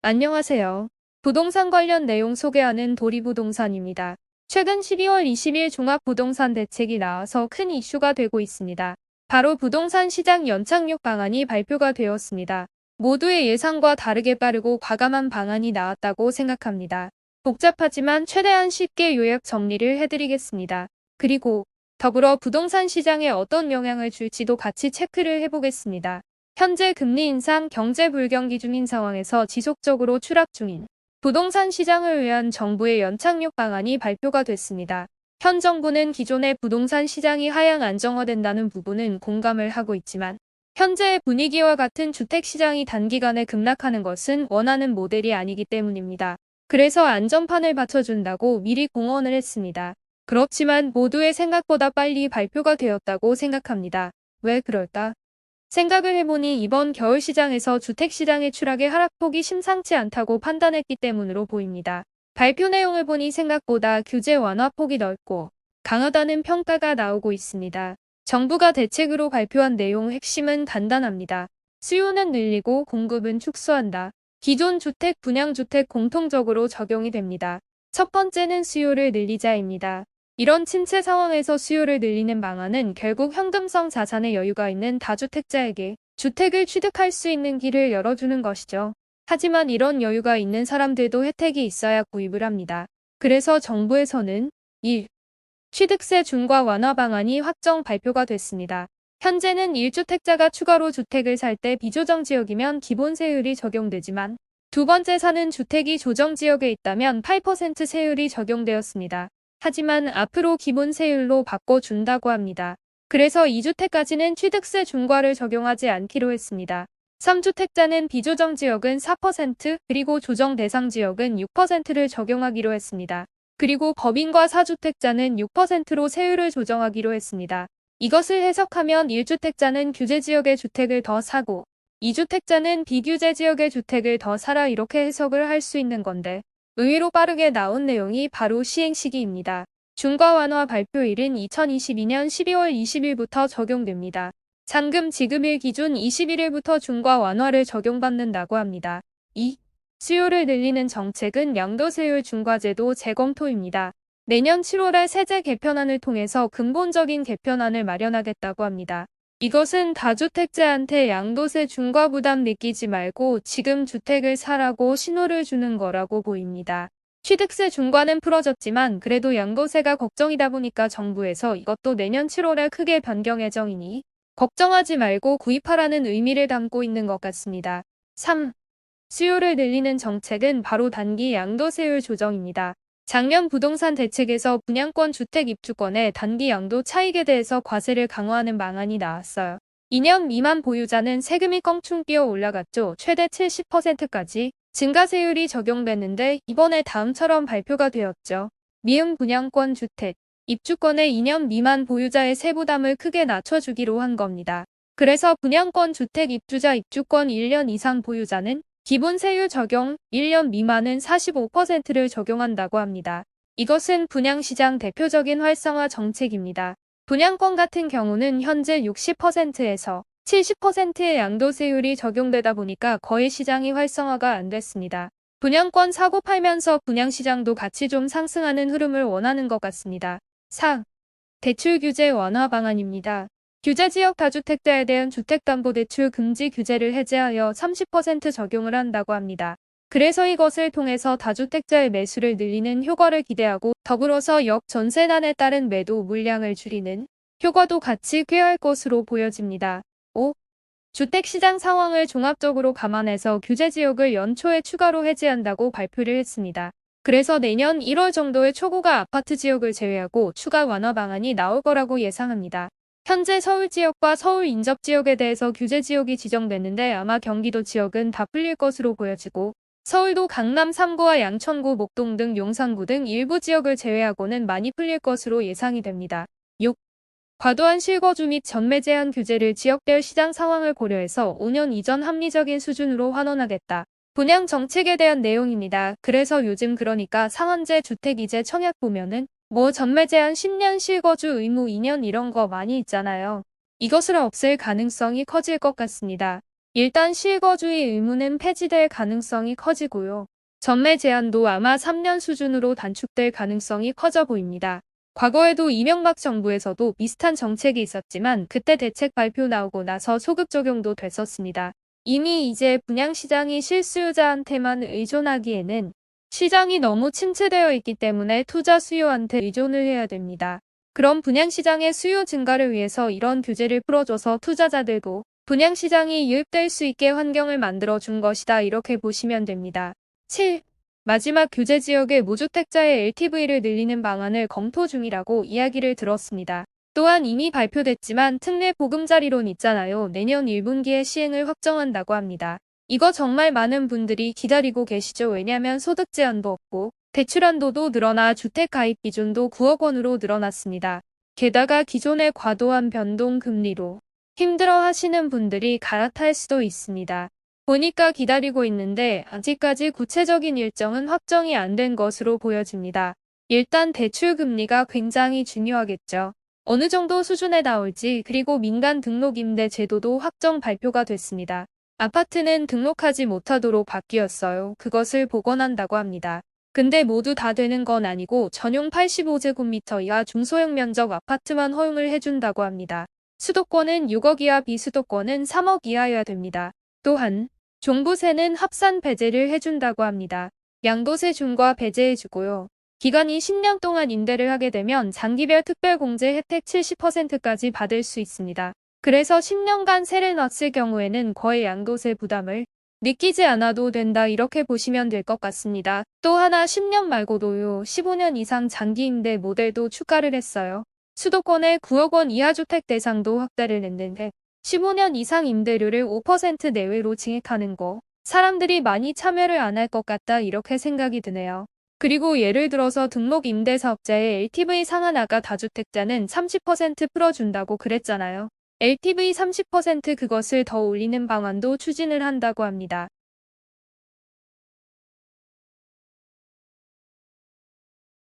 안녕하세요. 부동산 관련 내용 소개하는 도리부동산입니다. 최근 12월 20일 종합부동산 대책이 나와서 큰 이슈가 되고 있습니다. 바로 부동산 시장 연착륙 방안이 발표가 되었습니다. 모두의 예상과 다르게 빠르고 과감한 방안이 나왔다고 생각합니다. 복잡하지만 최대한 쉽게 요약 정리를 해드리겠습니다. 그리고 더불어 부동산 시장에 어떤 영향을 줄지도 같이 체크를 해보겠습니다. 현재 금리 인상, 경제 불경기 중인 상황에서 지속적으로 추락 중인 부동산 시장을 위한 정부의 연착륙 방안이 발표가 됐습니다. 현 정부는 기존의 부동산 시장이 하향 안정화된다는 부분은 공감을 하고 있지만 현재의 분위기와 같은 주택 시장이 단기간에 급락하는 것은 원하는 모델이 아니기 때문입니다. 그래서 안전판을 받쳐준다고 미리 공언을 했습니다. 그렇지만 모두의 생각보다 빨리 발표가 되었다고 생각합니다. 왜 그럴까? 생각을 해보니 이번 겨울 시장에서 주택시장의 추락의 하락폭이 심상치 않다고 판단했기 때문으로 보입니다. 발표 내용을 보니 생각보다 규제 완화 폭이 넓고 강하다는 평가가 나오고 있습니다. 정부가 대책으로 발표한 내용 핵심은 간단합니다. 수요는 늘리고 공급은 축소한다. 기존 주택, 분양주택 공통적으로 적용이 됩니다. 첫 번째는 수요를 늘리자입니다. 이런 침체 상황에서 수요를 늘리는 방안은 결국 현금성 자산의 여유가 있는 다주택자에게 주택을 취득할 수 있는 길을 열어주는 것이죠. 하지만 이런 여유가 있는 사람들도 혜택이 있어야 구입을 합니다. 그래서 정부에서는 1. 취득세 중과 완화 방안이 확정 발표가 됐습니다. 현재는 1주택자가 추가로 주택을 살 때 비조정지역이면 기본세율이 적용되지만 두 번째 사는 주택이 조정지역에 있다면 8% 세율이 적용되었습니다. 하지만 앞으로 기본세율로 바꿔준다고 합니다. 그래서 2주택까지는 취득세 중과를 적용하지 않기로 했습니다. 3주택자는 비조정지역은 4% 그리고 조정 대상 지역은 6%를 적용하기로 했습니다. 그리고 법인과 4주택자는 6%로 세율을 조정하기로 했습니다. 이것을 해석하면 1주택자는 규제지역의 주택을 더 사고 2주택자는 비규제 지역의 주택을 더 사라 이렇게 해석을 할 수 있는 건데 의외로 빠르게 나온 내용이 바로 시행 시기입니다. 중과 완화 발표일은 2022년 12월 20일부터 적용됩니다. 잔금 지급일 기준 21일부터 중과 완화를 적용받는다고 합니다. 2. 수요를 늘리는 정책은 양도세율 중과제도 재검토입니다. 내년 7월에 세제 개편안을 통해서 근본적인 개편안을 마련하겠다고 합니다. 이것은 다주택자한테 양도세 중과 부담 느끼지 말고 지금 주택을 사라고 신호를 주는 거라고 보입니다. 취득세 중과는 풀어졌지만 그래도 양도세가 걱정이다 보니까 정부에서 이것도 내년 7월에 크게 변경 예정이니 걱정하지 말고 구입하라는 의미를 담고 있는 것 같습니다. 3. 수요를 늘리는 정책은 바로 단기 양도세율 조정입니다. 작년 부동산 대책에서 분양권 주택 입주권의 단기 양도 차익에 대해서 과세를 강화하는 방안이 나왔어요. 2년 미만 보유자는 세금이 껑충 뛰어 올라갔죠. 최대 70%까지 증가세율이 적용됐는데 이번에 다음처럼 발표가 되었죠. 미음 분양권 주택 입주권의 2년 미만 보유자의 세부담을 크게 낮춰주기로 한 겁니다. 그래서 분양권 주택 입주자 입주권 1년 이상 보유자는 기본 세율 적용 1년 미만은 45%를 적용한다고 합니다. 이것은 분양시장 대표적인 활성화 정책입니다. 분양권 같은 경우는 현재 60%에서 70%의 양도세율이 적용되다 보니까 거의 시장이 활성화가 안 됐습니다. 분양권 사고 팔면서 분양시장도 같이 좀 상승하는 흐름을 원하는 것 같습니다. 4. 대출 규제 완화 방안입니다. 규제지역 다주택자에 대한 주택담보대출 금지 규제를 해제하여 30% 적용을 한다고 합니다. 그래서 이것을 통해서 다주택자의 매수를 늘리는 효과를 기대하고 더불어서 역전세난에 따른 매도 물량을 줄이는 효과도 같이 꾀할 것으로 보여집니다. 5. 주택시장 상황을 종합적으로 감안해서 규제지역을 연초에 추가로 해제한다고 발표를 했습니다. 그래서 내년 1월 정도에 초고가 아파트 지역을 제외하고 추가 완화 방안이 나올 거라고 예상합니다. 현재 서울 지역과 서울 인접 지역에 대해서 규제 지역이 지정됐는데 아마 경기도 지역은 다 풀릴 것으로 보여지고 서울도 강남 3구와 양천구, 목동 등 용산구 등 일부 지역을 제외하고는 많이 풀릴 것으로 예상이 됩니다. 6. 과도한 실거주 및 전매 제한 규제를 지역별 시장 상황을 고려해서 5년 이전 합리적인 수준으로 환원하겠다. 분양 정책에 대한 내용입니다. 그래서 요즘 그러니까 상한제 주택이제 청약 보면은 전매 제한 10년 실거주 의무 2년 이런 거 많이 있잖아요. 이것을 없앨 가능성이 커질 것 같습니다. 일단 실거주의 의무는 폐지될 가능성이 커지고요. 전매 제한도 아마 3년 수준으로 단축될 가능성이 커져 보입니다. 과거에도 이명박 정부에서도 비슷한 정책이 있었지만 그때 대책 발표 나오고 나서 소급 적용도 됐었습니다. 이미 이제 분양시장이 실수요자한테만 의존하기에는 시장이 너무 침체되어 있기 때문에 투자 수요한테 의존을 해야 됩니다. 그럼 분양시장의 수요 증가를 위해서 이런 규제를 풀어줘서 투자자들도 분양시장이 유입될 수 있게 환경을 만들어준 것이다, 이렇게 보시면 됩니다. 7. 마지막 규제 지역의 무주택자의 LTV를 늘리는 방안을 검토 중이라고 이야기를 들었습니다. 또한 이미 발표됐지만 특례 보금자리론 있잖아요. 내년 1분기에 시행을 확정한다고 합니다. 이거 정말 많은 분들이 기다리고 계시죠. 왜냐면 소득 제한도 없고 대출 한도도 늘어나 주택 가입 기준도 9억 원으로 늘어났습니다. 게다가 기존의 과도한 변동 금리로 힘들어 하시는 분들이 갈아탈 수도 있습니다. 보니까 기다리고 있는데 아직까지 구체적인 일정은 확정이 안 된 것으로 보여집니다. 일단 대출 금리가 굉장히 중요하겠죠. 어느 정도 수준에 나올지, 그리고 민간 등록 임대 제도도 확정 발표가 됐습니다. 아파트는 등록하지 못하도록 바뀌었어요. 그것을 복원한다고 합니다. 근데 모두 다 되는 건 아니고 전용 85제곱미터 이하 중소형 면적 아파트만 허용을 해준다고 합니다. 수도권은 6억 이하, 비수도권은 3억 이하여야 됩니다. 또한 종부세는 합산 배제를 해준다고 합니다. 양도세 중과 배제해주고요. 기간이 10년 동안 임대를 하게 되면 장기별 특별공제 혜택 70%까지 받을 수 있습니다. 그래서 10년간 세를 놨을 경우에는 거의 양도세 부담을 느끼지 않아도 된다, 이렇게 보시면 될 것 같습니다. 또 하나 10년 말고도요, 15년 이상 장기 임대 모델도 추가를 했어요. 수도권의 9억 원 이하 주택 대상도 확대를 했는데 15년 이상 임대료를 5% 내외로 증액하는 거, 사람들이 많이 참여를 안 할 것 같다, 이렇게 생각이 드네요. 그리고 예를 들어서 등록 임대사업자의 LTV 상한 아가 다주택자는 30% 풀어준다고 그랬잖아요. LTV 30% 그것을 더 올리는 방안도 추진을 한다고 합니다.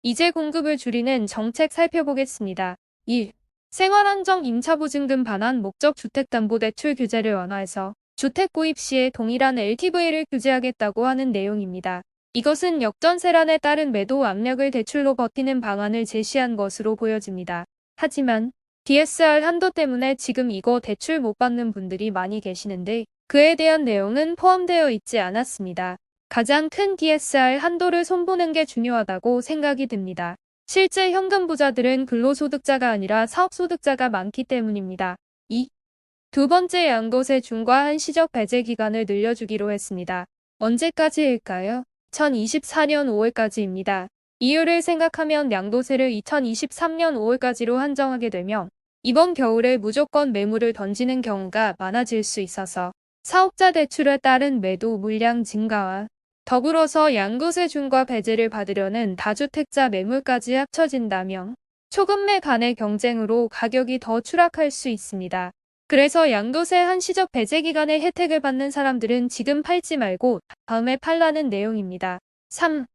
이제 공급을 줄이는 정책 살펴보겠습니다. 1. 생활안정 임차보증금 반환 목적 주택담보대출 규제를 완화해서 주택 구입 시에 동일한 LTV를 규제하겠다고 하는 내용입니다. 이것은 역전세란에 따른 매도 압력을 대출로 버티는 방안을 제시한 것으로 보여집니다. 하지만 DSR 한도 때문에 지금 이거 대출 못 받는 분들이 많이 계시는데 그에 대한 내용은 포함되어 있지 않았습니다. 가장 큰 DSR 한도를 손보는 게 중요하다고 생각이 듭니다. 실제 현금 부자들은 근로소득자가 아니라 사업소득자가 많기 때문입니다. 2. 두 번째, 양도세 중과 한시적 배제 기간을 늘려주기로 했습니다. 언제까지일까요? 2024년 5월까지입니다. 이유를 생각하면 양도세를 2023년 5월까지로 한정하게 되면 이번 겨울에 무조건 매물을 던지는 경우가 많아질 수 있어서 사업자 대출에 따른 매도 물량 증가와 더불어서 양도세 중과 배제를 받으려는 다주택자 매물까지 합쳐진다면 초급매 간의 경쟁으로 가격이 더 추락할 수 있습니다. 그래서 양도세 한시적 배제 기간의 혜택을 받는 사람들은 지금 팔지 말고 다음에 팔라는 내용입니다. 3.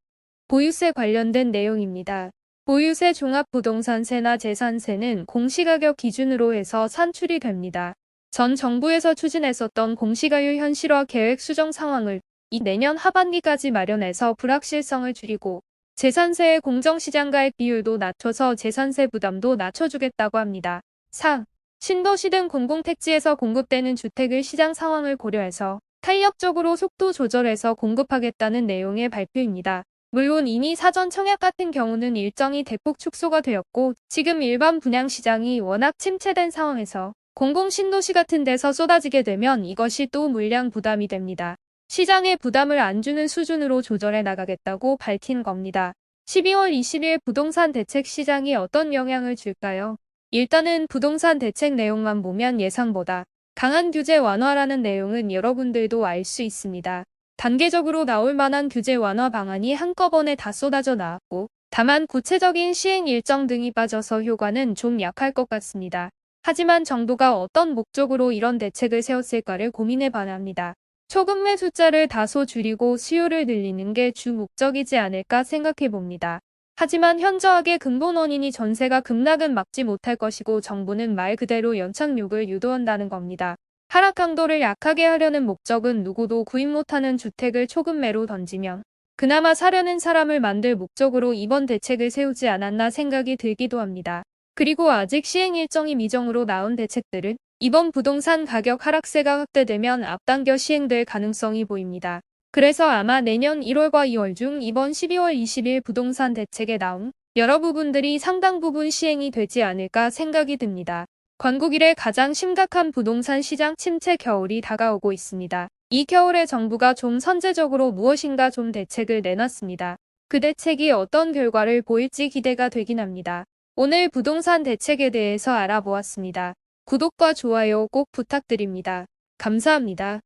보유세 관련된 내용입니다. 보유세, 종합부동산세나 재산세는 공시가격 기준으로 해서 산출이 됩니다. 전 정부에서 추진했었던 공시가율 현실화 계획 수정 상황을 내년 하반기까지 마련해서 불확실성을 줄이고 재산세의 공정시장가액 비율도 낮춰서 재산세 부담도 낮춰주겠다고 합니다. 4. 신도시 등 공공택지에서 공급되는 주택의 시장 상황을 고려해서 탄력적으로 속도 조절해서 공급하겠다는 내용의 발표입니다. 물론 이미 사전 청약 같은 경우는 일정이 대폭 축소가 되었고 지금 일반 분양시장이 워낙 침체된 상황에서 공공신도시 같은 데서 쏟아지게 되면 이것이 또 물량 부담이 됩니다. 시장에 부담을 안 주는 수준으로 조절해 나가겠다고 밝힌 겁니다. 12월 20일 부동산 대책 시장이 어떤 영향을 줄까요? 일단은 부동산 대책 내용만 보면 예상보다 강한 규제 완화라는 내용은 여러분들도 알 수 있습니다. 단계적으로 나올 만한 규제 완화 방안이 한꺼번에 다 쏟아져 나왔고 다만 구체적인 시행 일정 등이 빠져서 효과는 좀 약할 것 같습니다. 하지만 정부가 어떤 목적으로 이런 대책을 세웠을까를 고민해 봐야 합니다. 초급매 숫자를 다소 줄이고 수요를 늘리는 게 주 목적이지 않을까 생각해 봅니다. 하지만 현저하게 근본 원인이 전세가 급락은 막지 못할 것이고 정부는 말 그대로 연착륙을 유도한다는 겁니다. 하락 강도를 약하게 하려는 목적은 누구도 구입 못하는 주택을 초급매로 던지면 그나마 사려는 사람을 만들 목적으로 이번 대책을 세우지 않았나 생각이 들기도 합니다. 그리고 아직 시행 일정이 미정으로 나온 대책들은 이번 부동산 가격 하락세가 확대되면 앞당겨 시행될 가능성이 보입니다. 그래서 아마 내년 1월과 2월 중 이번 12월 20일 부동산 대책에 나온 여러 부분들이 상당 부분 시행이 되지 않을까 생각이 듭니다. 건국 이래 가장 심각한 부동산 시장 침체 겨울이 다가오고 있습니다. 이 겨울에 정부가 좀 선제적으로 무엇인가 좀 대책을 내놨습니다. 그 대책이 어떤 결과를 보일지 기대가 되긴 합니다. 오늘 부동산 대책에 대해서 알아보았습니다. 구독과 좋아요 꼭 부탁드립니다. 감사합니다.